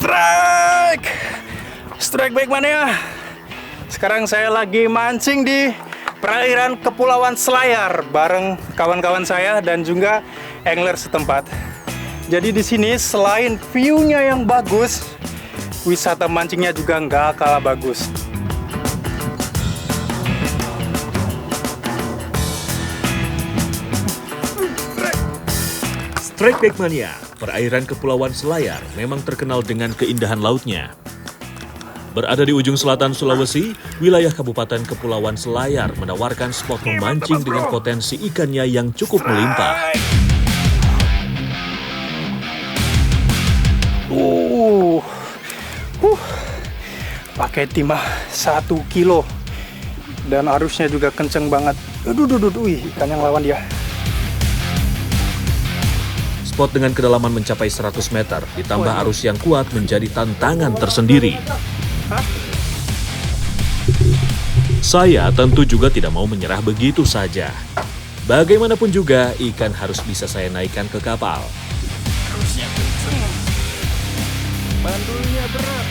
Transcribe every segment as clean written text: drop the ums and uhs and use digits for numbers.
Strike! Strike back mania. Sekarang saya lagi mancing di perairan Kepulauan Selayar bareng kawan-kawan saya dan juga angler setempat. Jadi di sini selain view-nya yang bagus, wisata mancingnya juga nggak kalah bagus. Strikeback Mania, perairan Kepulauan Selayar memang terkenal dengan keindahan lautnya. Berada di ujung selatan Sulawesi, wilayah Kabupaten Kepulauan Selayar menawarkan spot memancing dengan potensi ikannya yang cukup melimpah. Pakai timah 1 kilo dan arusnya juga kenceng banget. Ikan yang lawan dia. Spot dengan kedalaman mencapai 100 meter, ditambah arus yang kuat menjadi tantangan tersendiri. Saya tentu juga tidak mau menyerah begitu saja. Bagaimanapun juga, ikan harus bisa saya naikkan ke kapal. Arusnya kenceng. Bandulnya berat.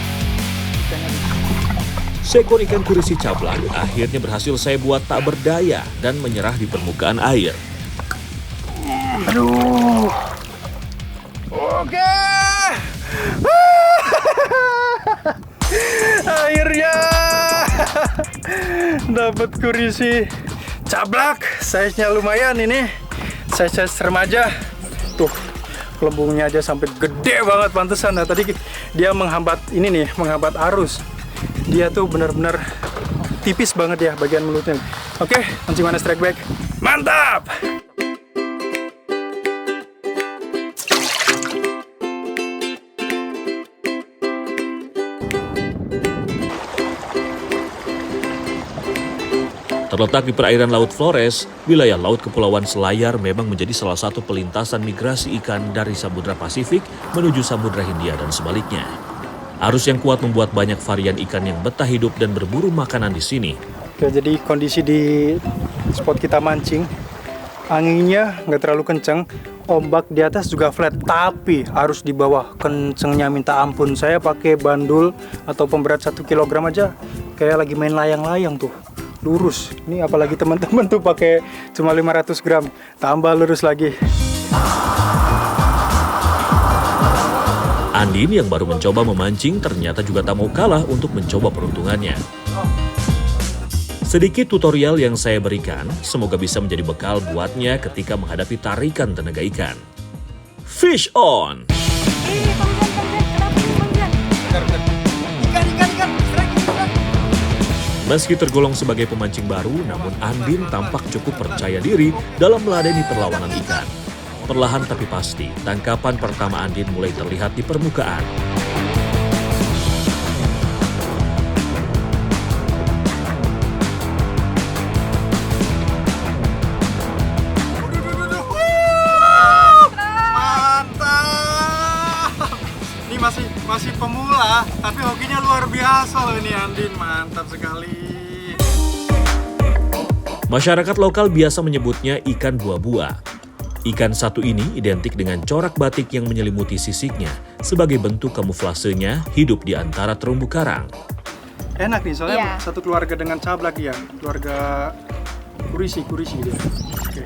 Seekor ikan kurisi cablak akhirnya berhasil saya buat tak berdaya dan menyerah di permukaan air. Aduh. Oke. Akhirnya dapat kurisi cablak. Size-nya lumayan ini. Size remaja. Tuh, gelembungnya aja sampai gede banget pantesan. Nah, tadi dia menghambat ini nih, menghambat arus. Dia tuh benar-benar tipis banget ya bagian mulutnya. Oke, mancing mana strike back. Mantap! Terletak di perairan Laut Flores, wilayah Laut Kepulauan Selayar memang menjadi salah satu pelintasan migrasi ikan dari Samudra Pasifik menuju Samudra Hindia dan sebaliknya. Arus yang kuat membuat banyak varian ikan yang betah hidup dan berburu makanan di sini. Oke, jadi kondisi di spot kita mancing, anginnya nggak terlalu kenceng, ombak di atas juga flat, tapi arus di bawah kencengnya minta ampun. Saya pakai bandul atau pemberat 1 kg aja, kayak lagi main layang-layang tuh. Lurus. Ini apalagi teman-teman tuh pakai cuma 500 gram, tambah lurus lagi. Andin yang baru mencoba memancing ternyata juga tak mau kalah untuk mencoba peruntungannya. Sedikit tutorial yang saya berikan, semoga bisa menjadi bekal buatnya ketika menghadapi tarikan tenaga ikan. Fish on! Meski tergolong sebagai pemancing baru, namun Andin tampak cukup percaya diri dalam meladeni perlawanan ikan. Perlahan tapi pasti, tangkapan pertama Andin mulai terlihat di permukaan. Mantap! Ini masih pemula, tapi hokinya luar biasa loh ini Andin, mantap sekali. Masyarakat lokal biasa menyebutnya ikan buah-buah. Ikan satu ini identik dengan corak batik yang menyelimuti sisiknya. Sebagai bentuk kamuflasenya, hidup di antara terumbu karang. Enak nih, soalnya satu keluarga dengan cablak ya. Keluarga kurisi dia. Oke.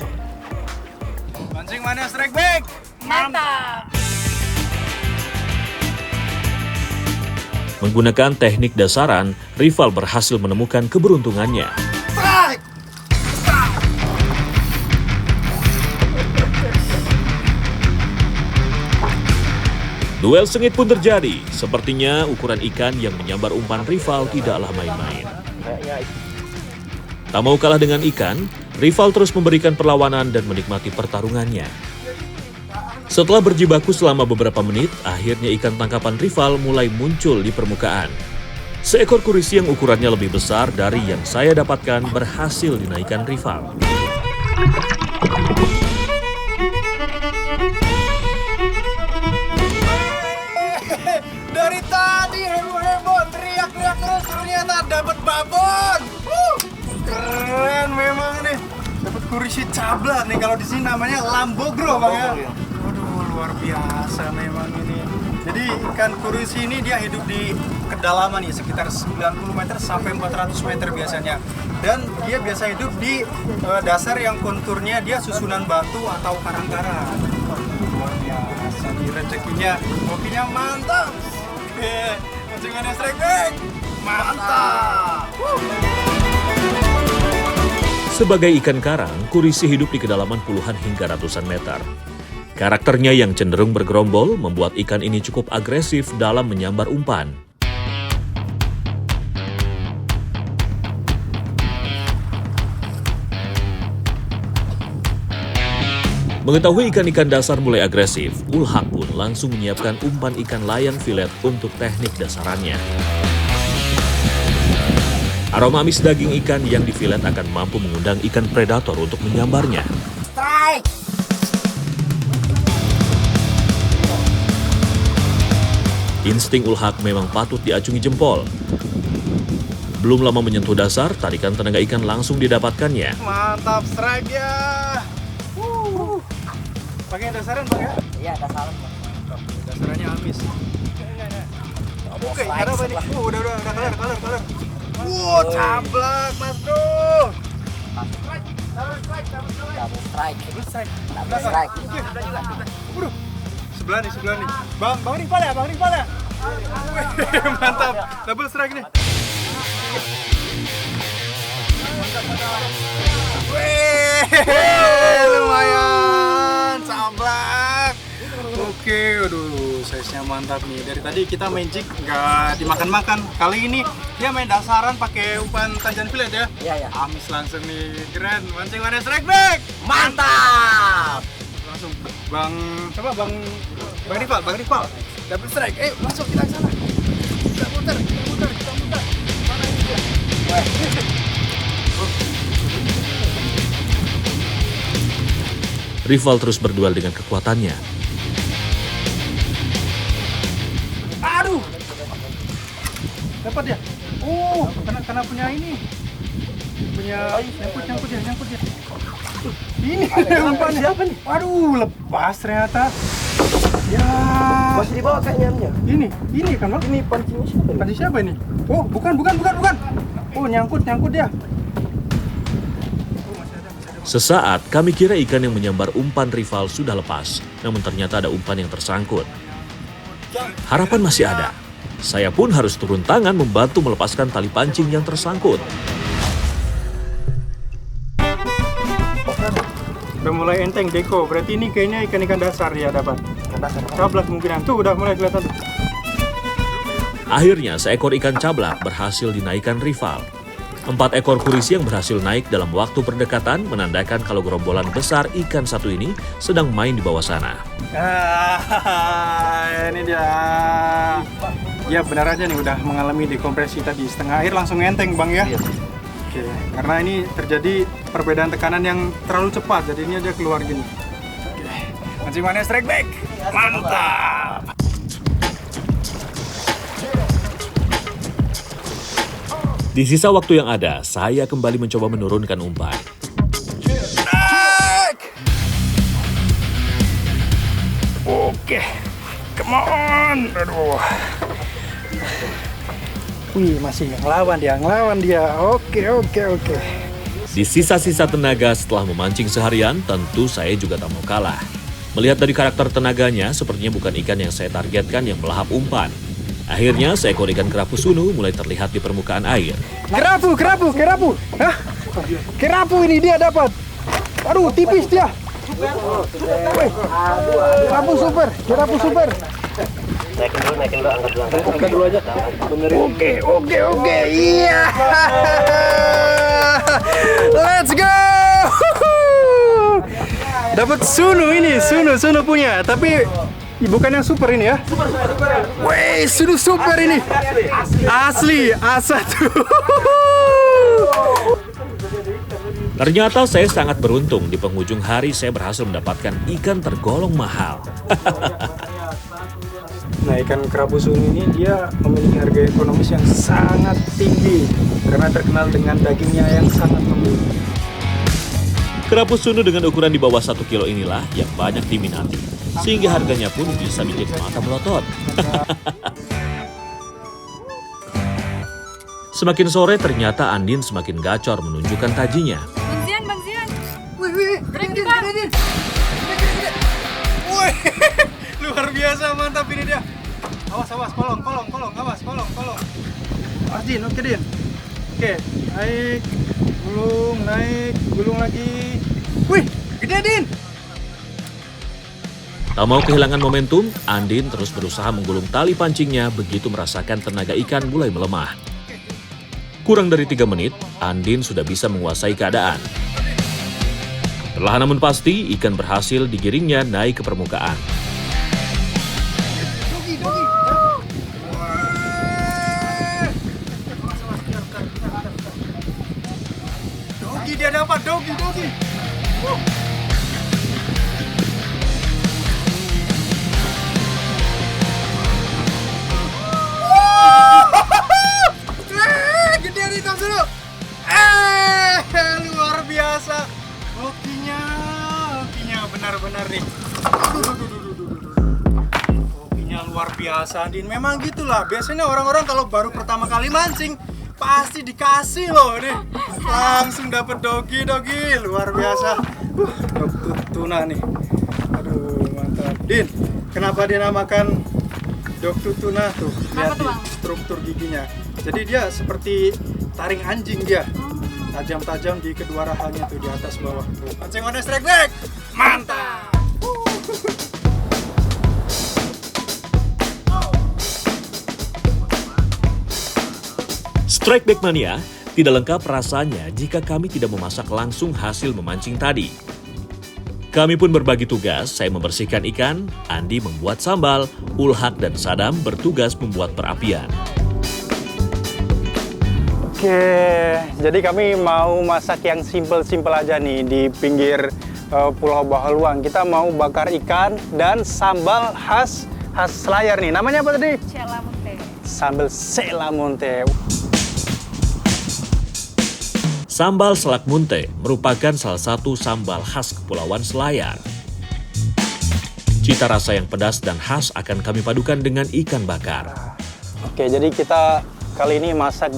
Mancing mana strike back? Mantap! Menggunakan teknik dasaran, rival berhasil menemukan keberuntungannya. Strike! Duel sengit pun terjadi. Sepertinya ukuran ikan yang menyambar umpan rival tidaklah main-main. Tak mau kalah dengan ikan, rival terus memberikan perlawanan dan menikmati pertarungannya. Setelah berjibaku selama beberapa menit, akhirnya ikan tangkapan rival mulai muncul di permukaan. Seekor kurisi yang ukurannya lebih besar dari yang saya dapatkan berhasil dinaikkan rival. Dari tadi heboh-heboh, teriak-teriak terus, ternyata dapat babon. Keren memang nih, dapat kurisi cablak nih. Kalau di sini namanya lambogro bang ya. Waduh, luar biasa memang ini. Jadi ikan kurisi ini dia hidup di kedalaman nih sekitar 90 meter sampai 400 meter biasanya. Dan dia biasa hidup di dasar yang konturnya dia susunan batu atau karang-karang. Luar biasa, di rezekinya kopinya mantap. Kencengannya strike back, mantap. Sebagai ikan karang, kurisi hidup di kedalaman puluhan hingga ratusan meter. Karakternya yang cenderung bergerombol membuat ikan ini cukup agresif dalam menyambar umpan. Mengetahui ikan-ikan dasar mulai agresif, Ulhak pun langsung menyiapkan umpan ikan layang filet untuk teknik dasarannya. Aroma amis daging ikan yang difilet akan mampu mengundang ikan predator untuk menyambarnya. Strike! Insting Ulhak memang patut diacungi jempol. Belum lama menyentuh dasar, tarikan tenaga ikan langsung didapatkannya. Mantap strike ya. Pakai dasaran Bang ya? Iya, ada salam. Dasarannya habis. Oke, ada apa nih? Udah color. Cablak Mas Bro. Double strike. Double strike. Double strike. Waduh. Sebelah nih. Bang Rival ya? Wih, mantap. Double strike nih. Wih, lumayan. Cablak. Oke, aduh, size-nya mantap nih. Dari tadi kita main jig nggak dimakan-makan. Kali ini dia main dasaran pakai umpan tanjan filet ya. Iya. Amis langsung nih, keren. Mancing mana strike back. Mantap! Langsung Bang Rival. Double strike. Masuk kita ke sana. Kita muter. Mana ini dia? Rival terus berduel dengan kekuatannya. Aduh. Dapat ya? Karena punya ini. Punya nyangkut ya. Ini umpan siapa nih? Waduh, lepas ternyata. Ya. Masih dibawa kayaknya. Ini kan Bang. Ini pancingnya siapa nih? Pancing siapa ini? Oh, bukan. Oh, nyangkut dia. Sesaat kami kira ikan yang menyambar umpan rival sudah lepas, namun ternyata ada umpan yang tersangkut. Harapan masih ada. Saya pun harus turun tangan membantu melepaskan tali pancing yang tersangkut. Udah mulai enteng Deko, berarti ini kayaknya ikan-ikan dasar ya dapat. Cablak kemungkinan. Tuh udah mulai kelihatan tuh. Akhirnya seekor ikan cablak berhasil dinaikkan rival. 4 ekor kurisi yang berhasil naik dalam waktu berdekatan menandakan kalau gerombolan besar ikan satu ini sedang main di bawah sana. Ini dia. Ya benar aja nih udah mengalami dekompresi tadi. Setengah air langsung enteng Bang ya. Oke, karena ini terjadi perbedaan tekanan yang terlalu cepat, jadi ini dia keluar gini. Oke, mancing mana strike back, mantap. Di sisa waktu yang ada, saya kembali mencoba menurunkan umpan. Oke, come on. Aduh. Wih, masih ngelawan dia. Oke. Di sisa-sisa tenaga setelah memancing seharian, tentu saya juga tak mau kalah. Melihat dari karakter tenaganya, sepertinya bukan ikan yang saya targetkan yang melahap umpan. Akhirnya, seekor ikan kerapu sunu mulai terlihat di permukaan air. Kerapu. Hah? Kerapu ini dia dapat. Aduh, tipis dia. Wih, kerapu super. Naikin dulu, angkat dulu aja. Oke, iya. Let's go. Dapat sunu punya, tapi bukan yang super ini ya. Wih, sunu super ini. Asli, A1. Ternyata saya sangat beruntung, di penghujung hari saya berhasil mendapatkan ikan tergolong mahal. Nah, ikan kerapu sunu ini dia memiliki harga ekonomis yang sangat tinggi karena terkenal dengan dagingnya yang sangat lembut. Kerapu sunu dengan ukuran di bawah 1 kilo inilah yang banyak diminati. sehingga harganya pun bisa bikin mata melotot. Semakin sore ternyata Andin semakin gacor menunjukkan tajinya. Bang Zian. Wih, Berhenti, Bang. Wih, luar biasa, mantap ini dia. Awas, kolong, awas, kolong. Awas, Din, oke, Din. Oke, naik, gulung lagi. Wih, gede, Din. Tak mau kehilangan momentum, Andin terus berusaha menggulung tali pancingnya begitu merasakan tenaga ikan mulai melemah. Kurang dari 3 menit, Andin sudah bisa menguasai keadaan. Perlahan namun pasti, ikan berhasil digiringnya naik ke permukaan. Dogi dia dapat, dogi. Gede nih, tos dulu. Luar biasa. Hokinya benar-benar nih. Hokinya luar biasa, Din. Memang gitulah. Biasanya orang-orang kalau baru pertama kali mancing pasti dikasih loh nih. Langsung dapat dogi. Luar biasa. Dokter tuna nih. Aduh, mantap. Din, kenapa dinamakan dokter tuna tuh? Lihat Kenapa tuh, di Bang? struktur giginya. Jadi dia seperti taring anjing dia. Tajam-tajam di kedua rahangnya tuh, di atas bawah tuh. Pancing on strike back. Mantap. Strike Back Mania tidak lengkap rasanya jika kami tidak memasak langsung hasil memancing tadi. Kami pun berbagi tugas, saya membersihkan ikan, Andi membuat sambal, Ulhak dan Sadam bertugas membuat perapian. Oke, jadi kami mau masak yang simpel-simpel aja nih di pinggir Pulau Bahaluang. Kita mau bakar ikan dan sambal khas Selayar nih. Namanya apa tadi? Celamonte. Sambal Celamonte. Sambal Selak Munte merupakan salah satu sambal khas Kepulauan Selayar. Cita rasa yang pedas dan khas akan kami padukan dengan ikan bakar. Oke, jadi kita kali ini masak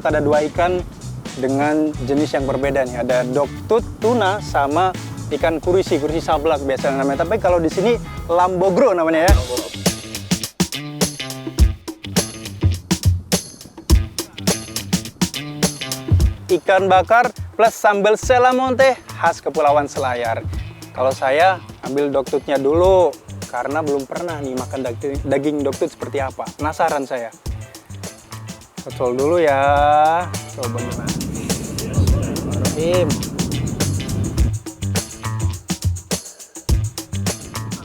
ada 2 ikan dengan jenis yang berbeda nih. Ada doktut tuna sama ikan kurisi sablak biasanya namanya. Tapi kalau di sini lambogro namanya ya. Ikan bakar plus sambal Celamonte khas Kepulauan Selayar. Kalau saya ambil doktutnya dulu karena belum pernah nih makan daging doktut seperti apa. Penasaran saya. Kocol dulu ya. Coba gimana.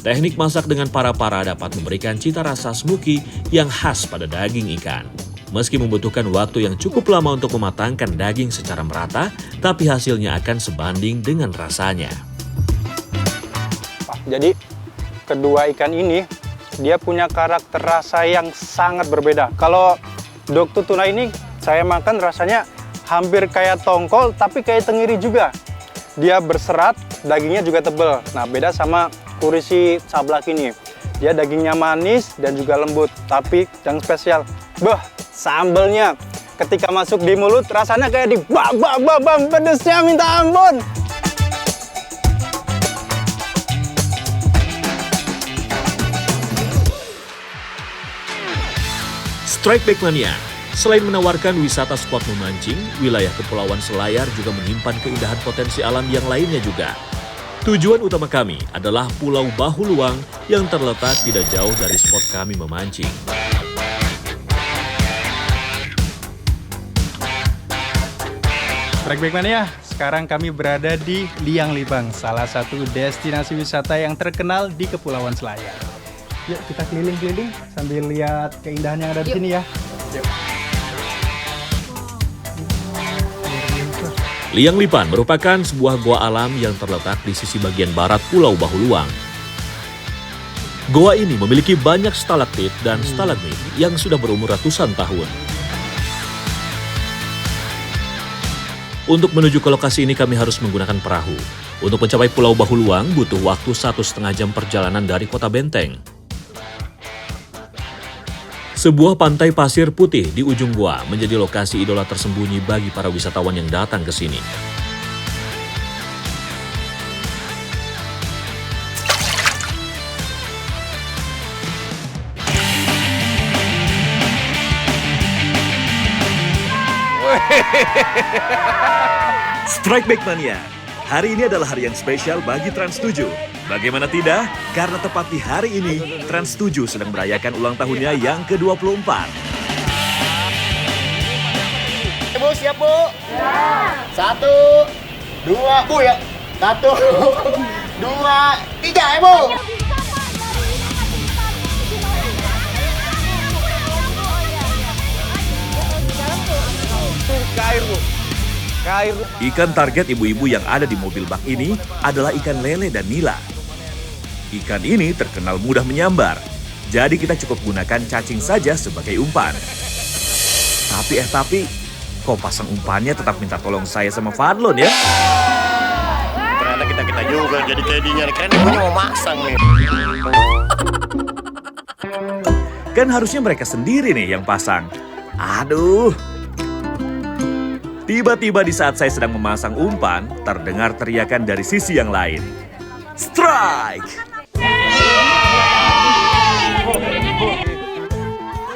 Teknik masak dengan para-para dapat memberikan cita rasa smoky yang khas pada daging ikan. Meski membutuhkan waktu yang cukup lama untuk mematangkan daging secara merata, tapi hasilnya akan sebanding dengan rasanya. Jadi kedua ikan ini dia punya karakter rasa yang sangat berbeda. Kalau doktut tuna ini saya makan rasanya hampir kayak tongkol tapi kayak tenggiri juga. Dia berserat, dagingnya juga tebal. Nah, beda sama kurisi sablak ini. Dia dagingnya manis dan juga lembut, tapi yang spesial, sambalnya ketika masuk di mulut rasanya kayak di bam, pedesnya minta ampun. Strike Back Mania, selain menawarkan wisata spot memancing, wilayah Kepulauan Selayar juga menyimpan keindahan potensi alam yang lainnya juga. Tujuan utama kami adalah Pulau Bahuluang yang terletak tidak jauh dari spot kami memancing. Strike Back Mania, sekarang kami berada di Liang Libang, salah satu destinasi wisata yang terkenal di Kepulauan Selayar. Yuk kita keliling-keliling sambil lihat keindahan yang ada di sini ya. Yuk. Liang Lipan merupakan sebuah goa alam yang terletak di sisi bagian barat Pulau Bahuluang. Goa ini memiliki banyak stalaktit dan stalagmit yang sudah berumur ratusan tahun. Untuk menuju ke lokasi ini kami harus menggunakan perahu. Untuk mencapai Pulau Bahuluang butuh waktu 1,5 jam perjalanan dari kota Benteng. Sebuah pantai pasir putih di ujung gua menjadi lokasi idola tersembunyi bagi para wisatawan yang datang ke sini. Strike Back Mania. Hari ini adalah hari yang spesial bagi Trans 7. Bagaimana tidak? Karena tepat di hari ini, Trans 7 sedang merayakan ulang tahunnya yang ke-24. Bu, siap Bu? Ya. 1, 2, Bu ya. 1, 2, 3 ya Bu. Ikan target ibu-ibu yang ada di mobil bak ini adalah ikan lele dan nila. Ikan ini terkenal mudah menyambar, jadi kita cukup gunakan cacing saja sebagai umpan. Tapi, kok pasang umpannya tetap minta tolong saya sama Fadlon ya? Ternyata kita juga jadi kedinya. Keren ibunya mau masang nih. Kan harusnya mereka sendiri nih yang pasang. Aduh. Tiba-tiba di saat saya sedang memasang umpan, terdengar teriakan dari sisi yang lain. Strike!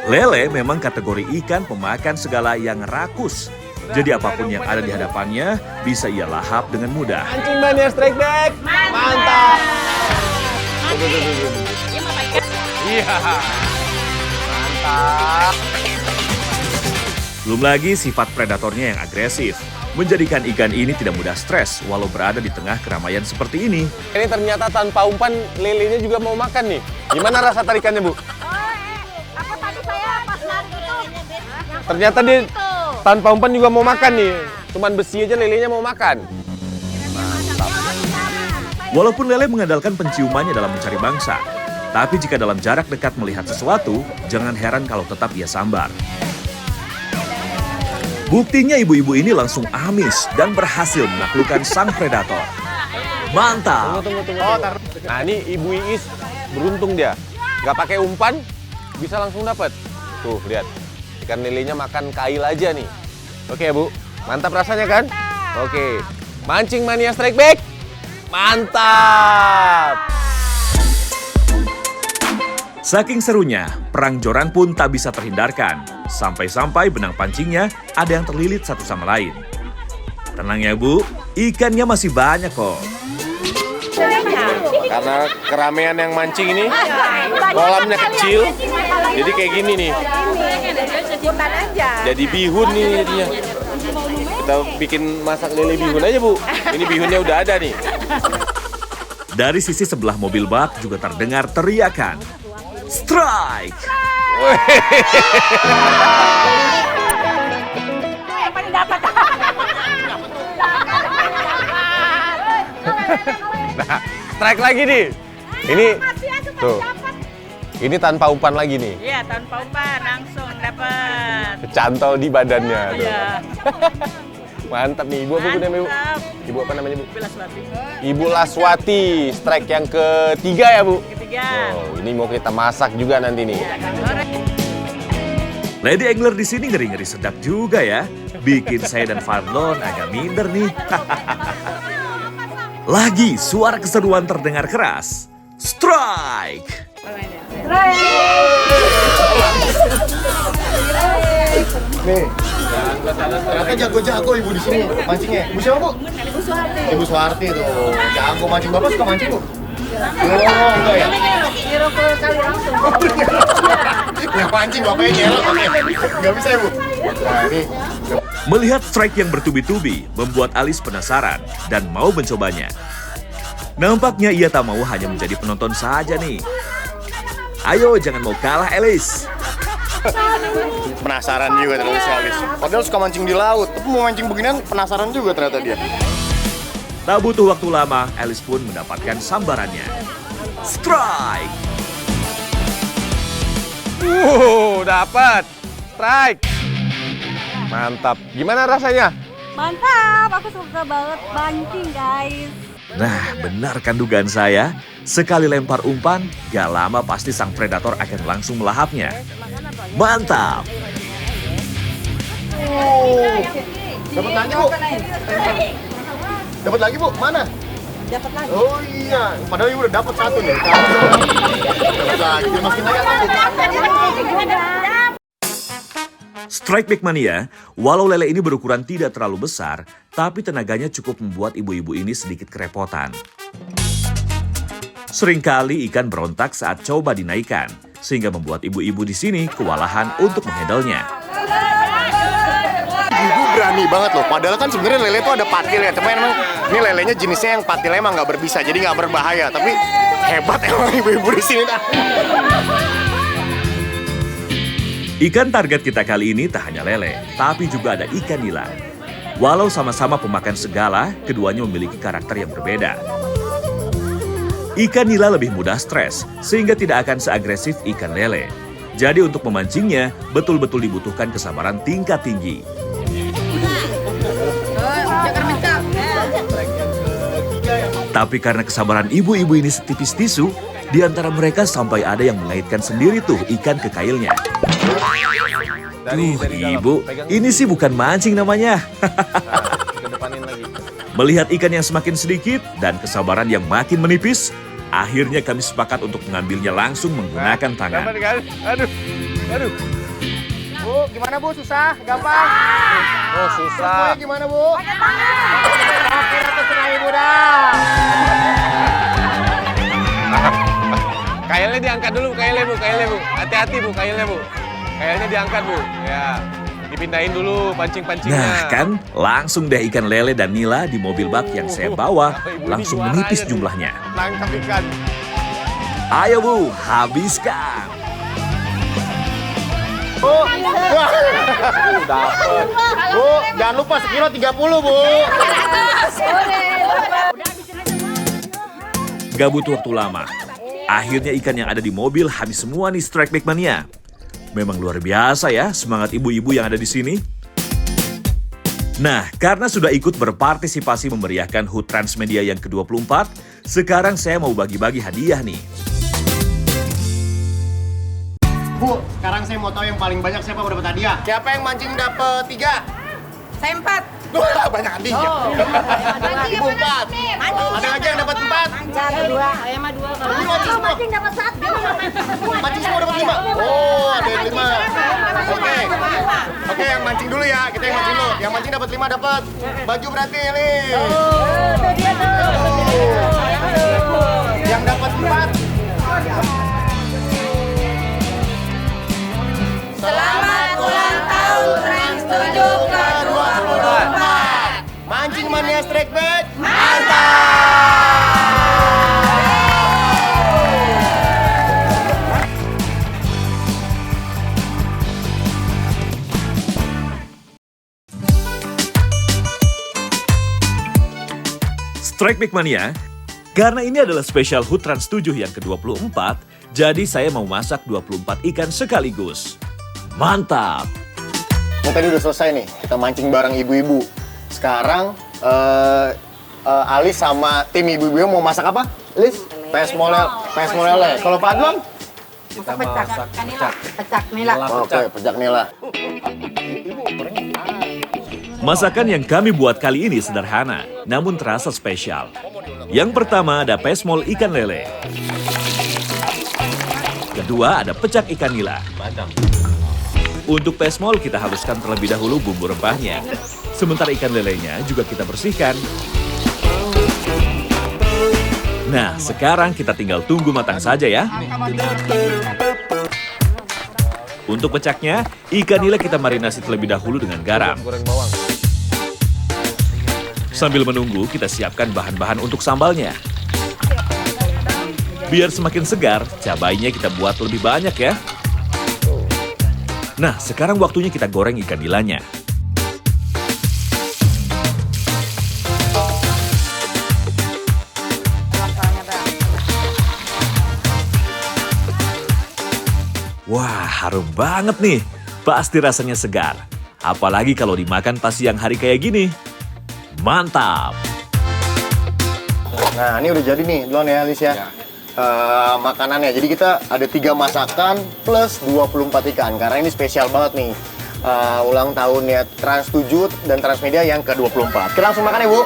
Lele memang kategori ikan pemakan segala yang rakus. Jadi apapun yang ada di hadapannya bisa ia lahap dengan mudah. Mancing Mania Strike Back. Mantap. Iya. Mantap. Belum lagi sifat predatornya yang agresif, menjadikan ikan ini tidak mudah stres walau berada di tengah keramaian seperti ini. Ini ternyata tanpa umpan lelenya juga mau makan nih. Gimana rasa tarikannya, Bu? Apa tadi saya pas lari itu? Ternyata dia tanpa umpan juga mau makan nih. Cuman besi aja lelenya mau makan. Walaupun lele mengandalkan penciumannya dalam mencari mangsa, tapi jika dalam jarak dekat melihat sesuatu, jangan heran kalau tetap ia sambar. Buktinya ibu-ibu ini langsung amis dan berhasil menaklukkan sang predator. Mantap! Tunggu. Nah ini Ibu Iis beruntung dia. Nggak pakai umpan, bisa langsung dapat. Tuh lihat, ikan lelenya makan kail aja nih. Oke Bu, mantap rasanya kan? Oke, Mancing Mania Strike Back. Mantap! Saking serunya, perang joran pun tak bisa terhindarkan. Sampai-sampai benang pancingnya ada yang terlilit satu sama lain. Tenang ya Bu, ikannya masih banyak kok. Karena keramaian yang mancing ini, kolamnya kecil, jadi kayak gini nih. Jadi bihun nih jadinya. Kita bikin masak lele bihun aja Bu. Ini bihunnya udah ada nih. Dari sisi sebelah mobil bak juga terdengar teriakan. Strike! Nah, strike lagi nih. Ini tuh. Ini tanpa umpan lagi nih. Iya, tanpa umpan langsung dapat. Kecantol di badannya tuh. Iya. Mantap nih. Ibu apa Bu namanya, Bu? Ibu apa namanya, Bu? Belaswati. Ibu Laswati. Strike yang ketiga ya, Bu? Ketiga. Oh, ini mau kita masak juga nanti nih. Lady Angler di sini ngeri-ngeri sedap juga ya. Bikin saya dan Fadlon agak minder nih. Lagi suara keseruan terdengar keras. Strike! Nih. Ternyata jago-jago ibu di sini mancingnya. Ibu siapa Bu? Ibu Suharti. Ibu Suharti tuh. Jago mancing. Bapak suka mancing Bu? Oh, enggak ya? Nyuruh ke kali langsung. Nggak mancing bapaknya nyelot. Nggak bisa ya Bu? Nah ini. Melihat strike yang bertubi-tubi membuat Alice penasaran dan mau mencobanya. Nampaknya ia tak mau hanya menjadi penonton saja nih. Ayo jangan mau kalah Alice. Penasaran juga ternyata si Alice. Padahal suka mancing di laut, tapi mau mancing beginian penasaran juga ternyata dia. Tak butuh waktu lama, Alice pun mendapatkan sambarannya. Strike! Dapat. Strike. Mantap. Gimana rasanya? Mantap, aku suka banget mancing guys. Nah, benar kan dugaan saya? Sekali lempar umpan, gak lama pasti sang predator akan langsung melahapnya. Mantap! Dapat lagi, Bu. Dapat lagi, Bu. Mana? Dapat lagi. Oh iya, padahal ibu udah dapat satu nih. Dapat lagi, dimasukin lagi. Strike Back Mania, walau lele ini berukuran tidak terlalu besar, tapi tenaganya cukup membuat ibu-ibu ini sedikit kerepotan. Seringkali ikan berontak saat coba dinaikkan, sehingga membuat ibu-ibu di sini kewalahan untuk menghandlenya. Ibu berani banget loh, padahal kan sebenarnya lele itu ada patilnya. Cuma emang ini lelenya jenisnya yang patilnya emang nggak berbisa, jadi nggak berbahaya. Tapi hebat emang ibu-ibu di sini. Ikan target kita kali ini tak hanya lele, tapi juga ada ikan nila. Walau sama-sama pemakan segala, keduanya memiliki karakter yang berbeda. Ikan nila lebih mudah stres, sehingga tidak akan seagresif ikan lele. Jadi untuk memancingnya, betul-betul dibutuhkan kesabaran tingkat tinggi. Tapi karena kesabaran ibu-ibu ini setipis tisu, di antara mereka sampai ada yang mengaitkan sendiri tuh ikan ke kailnya. Ibu, ini sih bukan mancing namanya. Kedepanin lagi. Melihat ikan yang semakin sedikit dan kesabaran yang makin menipis, akhirnya kami sepakat untuk mengambilnya langsung menggunakan tangan. Dapat kan? Aduh. Bu, gimana Bu? Susah? Gampang? Oh, susah. Semuanya gimana Bu? Oke, terserah ibu dah. Kailnya diangkat dulu, kailnya Bu. Hati-hati Bu, kailnya Bu. Kailnya diangkat Bu. Ya, dipindahin dulu pancing-pancingnya. Nah kan, langsung deh ikan lele dan nila di mobil bak yang saya bawa langsung menipis jumlahnya. Tangkap ikan. Ayo Bu, habiskan. Bu, dapat. Bu, jangan lupa sekilo 30 Bu. Gak butuh waktu lama. Akhirnya ikan yang ada di mobil habis semua nih Strike Back Mania. Memang luar biasa ya semangat ibu-ibu yang ada di sini. Nah, karena sudah ikut berpartisipasi memeriahkan HUT Transmedia yang ke-24, sekarang saya mau bagi-bagi hadiah nih. Bu, sekarang saya mau tahu yang paling banyak siapa yang dapat hadiah. Siapa yang mancing dapat 3? Saya 4. Wah, banyak hadiah. Ibu 4. Ada lagi yang dapat 4? Satu, 2. Saya mah 2. Ibu mancing semua. Mancing dapat 1. Mancing semua dapat 5. Oh, ada yang 5. Oke, yang mancing dulu ya. Kita yang mancing dulu. Yang mancing dapat 5 dapat baju berarti nih. Itu dia tuh. Yang dapat 4. Selamat ulang tahun Trans 7 ke-24. Mancing Mania Strike Back. Strike Back Mania, karena ini adalah spesial HUT Trans 7 yang ke-24, jadi saya mau masak 24 ikan sekaligus. Mantap! Yang tadi udah selesai nih, kita mancing bareng ibu-ibu. Sekarang Alis sama tim ibu-ibu mau masak apa? Lis? Pes molele. Kalau Pak Adlon? Kita masak pecak nila. Oke, pecak nila. Masakan yang kami buat kali ini sederhana, namun terasa spesial. Yang pertama ada pesmol ikan lele. Kedua ada pecak ikan nila. Untuk pesmol kita haluskan terlebih dahulu bumbu rempahnya. Sementara ikan lelenya juga kita bersihkan. Nah, sekarang kita tinggal tunggu matang saja ya. Untuk pecaknya, ikan nila kita marinasi terlebih dahulu dengan garam. Goreng bawang. Sambil menunggu, kita siapkan bahan-bahan untuk sambalnya. Biar semakin segar, cabainya kita buat lebih banyak ya. Nah, sekarang waktunya kita goreng ikan nilanya. Wah, harum banget nih. Pasti rasanya segar. Apalagi kalau dimakan pas siang hari kayak gini. Mantap! Nah, ini udah jadi nih, duluan ya, Alis ya. Makanannya. Jadi kita ada 3 masakan plus 24 ikan. Karena ini spesial banget nih. Ulang tahunnya Trans 7 dan Transmedia yang ke-24. Kita langsung makan ya, Bu.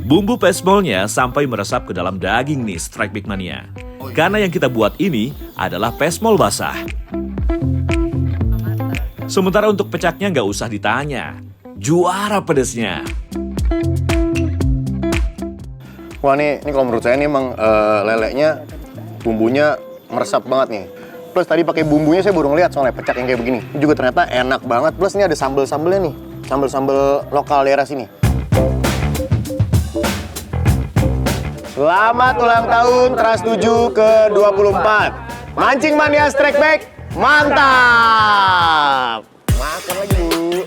Bumbu pesmolnya sampai meresap ke dalam daging nih Strike Big Mania. Karena yang kita buat ini adalah pesmol basah. Sementara untuk pecaknya nggak usah ditanya. Juara pedesnya. Wah, ini kalau menurut saya ini emang leleknya bumbunya meresap banget nih. Plus tadi pakai bumbunya saya baru ngeliat soalnya pecak yang kayak begini. Ini juga ternyata enak banget. Plus ini ada sambel-sambelnya nih. Sambel-sambel lokal daerah sini. Selamat ulang tahun Trans 7 ke-24. Mancing Mania Strike Back, mantap! Makan lagi, Bu.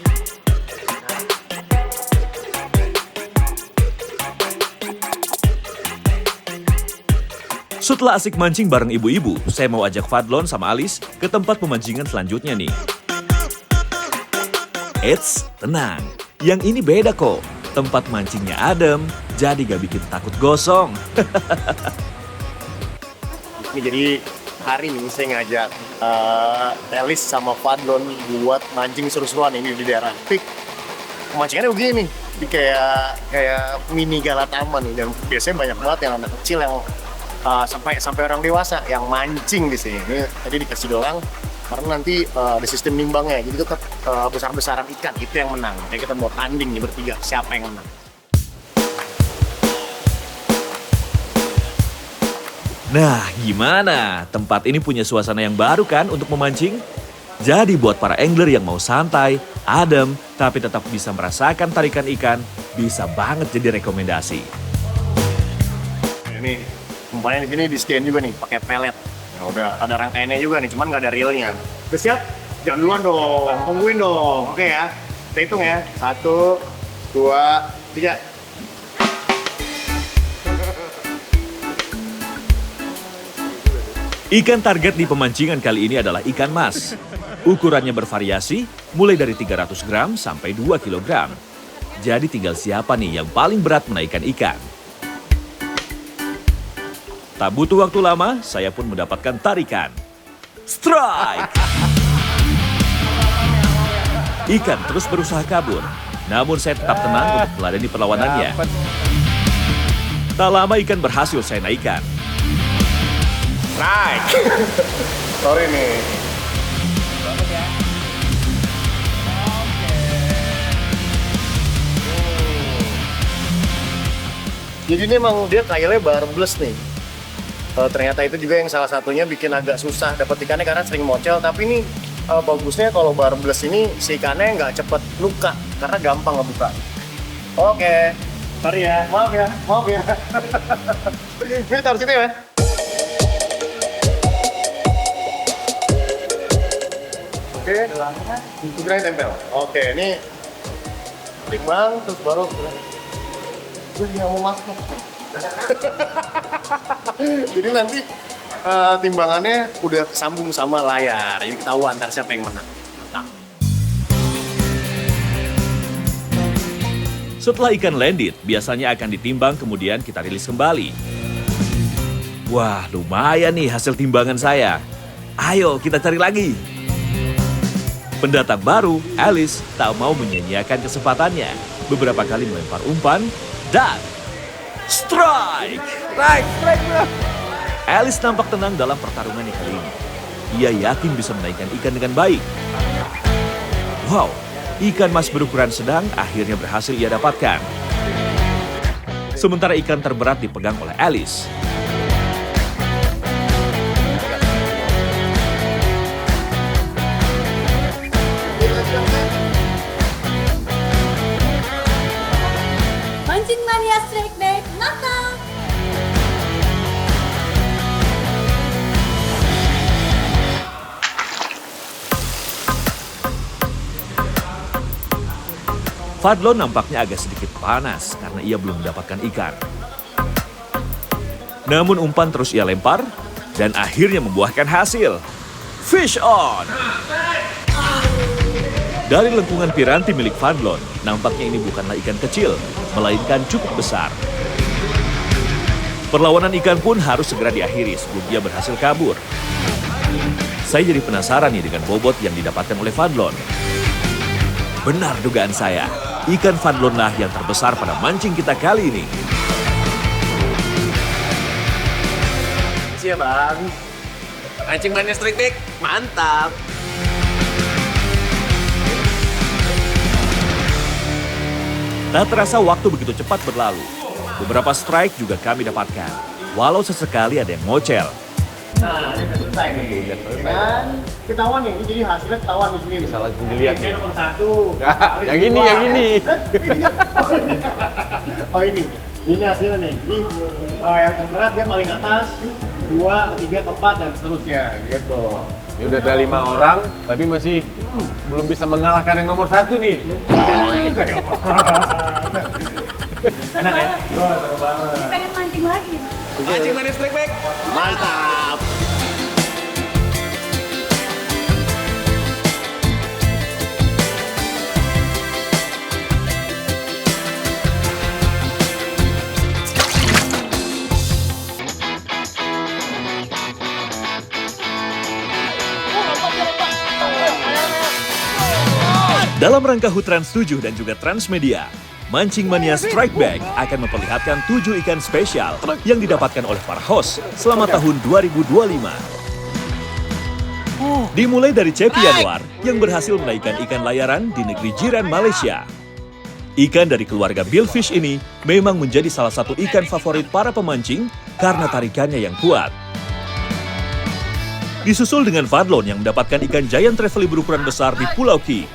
Setelah asik mancing bareng ibu-ibu, saya mau ajak Fadlon sama Alis ke tempat pemancingan selanjutnya nih. Eits, tenang. Yang ini beda kok. Tempat mancingnya adem, jadi gak bikin takut gosong. Ini jadi hari ini saya ngajak Elis sama Fadlon buat mancing seru-seruan ini di daerah Pik. Pemancingannya begini nih, jadi kayak mini gala taman nih. Dan biasanya banyak banget yang anak kecil yang sampai orang dewasa yang mancing di sini. Ini tadi dikasih doang karena nanti ada sistem nimbangnya, jadi tetap besar-besaran ikan itu yang menang. Jadi kita mau tanding nih bertiga, siapa yang menang. Nah, gimana? Tempat ini punya suasana yang baru kan untuk memancing? Jadi buat para angler yang mau santai, adem, tapi tetap bisa merasakan tarikan ikan, bisa banget jadi rekomendasi. Ini umpannya di sini disediain juga nih pakai pelet. Ya udah ada rangkaiannya juga nih, cuman nggak ada reelnya. Udah siap? Jangan duluan dong, tungguin dong. Oke ya, kita hitung ya. 1, 2, 3. Ikan target di pemancingan kali ini adalah ikan mas. Ukurannya bervariasi, mulai dari 300 gram sampai 2 kg. Jadi tinggal siapa nih yang paling berat menaikkan ikan. Tak butuh waktu lama, saya pun mendapatkan tarikan. Strike! Ikan terus berusaha kabur, namun saya tetap tenang untuk meladeni perlawanannya. Tak lama ikan berhasil saya naikkan. Strike! Sorry nih. Jadi ini emang dia kailnya barbless nih. Ternyata itu juga yang salah satunya bikin agak susah dapat ikannya karena sering mocel. Tapi ini bagusnya kalau barbless ini si ikannya nggak cepet luka karena gampang ngebuka. Oke, sorry ya, maaf ya. Ini taruh situ ya. Oke, ukurannya tempel. Oke, ini timbang terus baru. Gue nggak mau masuk. Jadi nanti timbangannya udah sambung sama layar. Ini ketahuan ntar siapa yang menang. Nah. Setelah ikan landed, biasanya akan ditimbang kemudian kita rilis kembali. Wah, lumayan nih hasil timbangan saya. Ayo kita cari lagi. Pendatang baru, Alice, tak mau menyia-nyiakan kesempatannya. Beberapa kali melempar umpan dan strike! Alice nampak tenang dalam pertarungannya kali ini. Ia yakin bisa menaikkan ikan dengan baik. Wow, ikan mas berukuran sedang akhirnya berhasil ia dapatkan. Sementara ikan terberat dipegang oleh Alice. Mancing Mania Strike Back, Natal! Fadlon nampaknya agak sedikit panas karena ia belum mendapatkan ikan. Namun umpan terus ia lempar dan akhirnya membuahkan hasil. Fish on! Dari lengkungan piranti milik Fadlon, nampaknya ini bukanlah ikan kecil, melainkan cukup besar. Perlawanan ikan pun harus segera diakhiri sebelum dia berhasil kabur. Saya jadi penasaran nih dengan bobot yang didapatkan oleh Fadlon. Benar dugaan saya, ikan Fadlonlah yang terbesar pada mancing kita kali ini. Siap bang. Mancing mania strike back, mantap. Tak terasa waktu begitu cepat berlalu. Beberapa strike juga kami dapatkan, walau sesekali ada yang ngocel. Nah, ini udah selesai nih. Dan ketahuan nih, ini jadi hasilnya ketahuan di sini. Bisa langsung dilihat Ini nih. nomor 1. Yang ini, yang ini. Oh ini. Ini hasilnya nih. Ini yang berat dia paling atas, 2, 3, 4 dan seterusnya gitu. Ini udah ada 5 orang, tapi masih belum bisa mengalahkan yang nomor 1 nih. Enak ya? Oh, seru banget. Pengen mancing lagi. Mancing mania strike back, Mantap. Dalam rangka HUT Trans 7 dan juga Transmedia, Mancing Mania Strike Back akan memperlihatkan 7 ikan spesial yang didapatkan oleh para host selama tahun 2025. Dimulai dari Cepi Anwar yang berhasil menaikkan ikan layaran di negeri jiran Malaysia. Ikan dari keluarga billfish ini memang menjadi salah satu ikan favorit para pemancing karena tarikannya yang kuat. Disusul dengan Fadlon yang mendapatkan ikan giant trevally berukuran besar di Pulau Ki.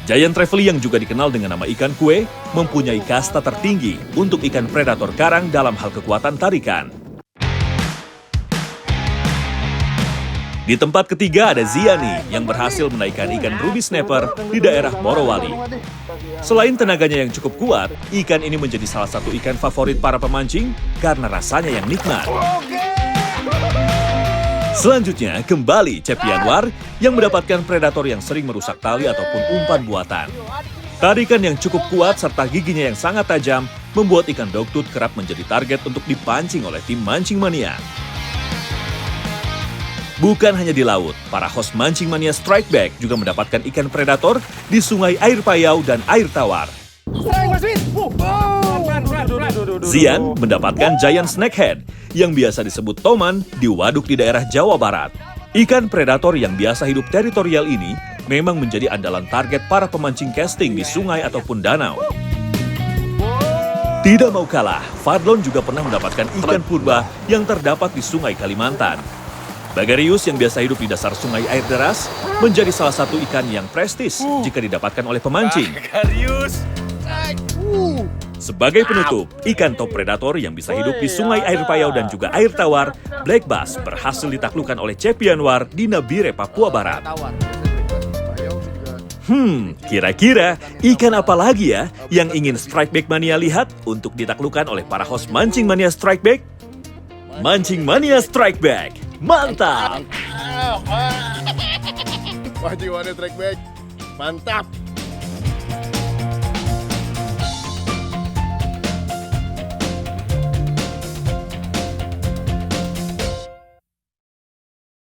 Giant trevally yang juga dikenal dengan nama ikan kue mempunyai kasta tertinggi untuk ikan predator karang dalam hal kekuatan tarikan. Di tempat ketiga ada Ziani yang berhasil menaikkan ikan ruby snapper di daerah Morowali. Selain tenaganya yang cukup kuat, ikan ini menjadi salah satu ikan favorit para pemancing karena rasanya yang nikmat. Selanjutnya, kembali Cepi Anwar yang mendapatkan predator yang sering merusak tali ataupun umpan buatan. Tarikan yang cukup kuat serta giginya yang sangat tajam membuat ikan dogtooth kerap menjadi target untuk dipancing oleh tim Mancing Mania. Bukan hanya di laut, para host Mancing Mania Strike Back juga mendapatkan ikan predator di sungai Air Payau dan Air Tawar. Zian mendapatkan giant snakehead yang biasa disebut toman di waduk di daerah Jawa Barat. Ikan predator yang biasa hidup teritorial ini memang menjadi andalan target para pemancing casting di sungai ataupun danau. Tidak mau kalah, Fadlon juga pernah mendapatkan ikan purba yang terdapat di sungai Kalimantan. Bagarius yang biasa hidup di dasar sungai air deras menjadi salah satu ikan yang prestis jika didapatkan oleh pemancing. Sebagai penutup, ikan top predator yang bisa hidup di sungai Air Payau dan juga Air Tawar, Black Bass, berhasil ditaklukkan oleh Cepi Anwar di Nabire, Papua Barat. Kira-kira ikan apa lagi ya yang ingin Strike Back Mania lihat untuk ditaklukkan oleh para host Mancing Mania Strike Back? Mancing Mania Strike Back, mantap! Mancing Mania Strike Back, mantap!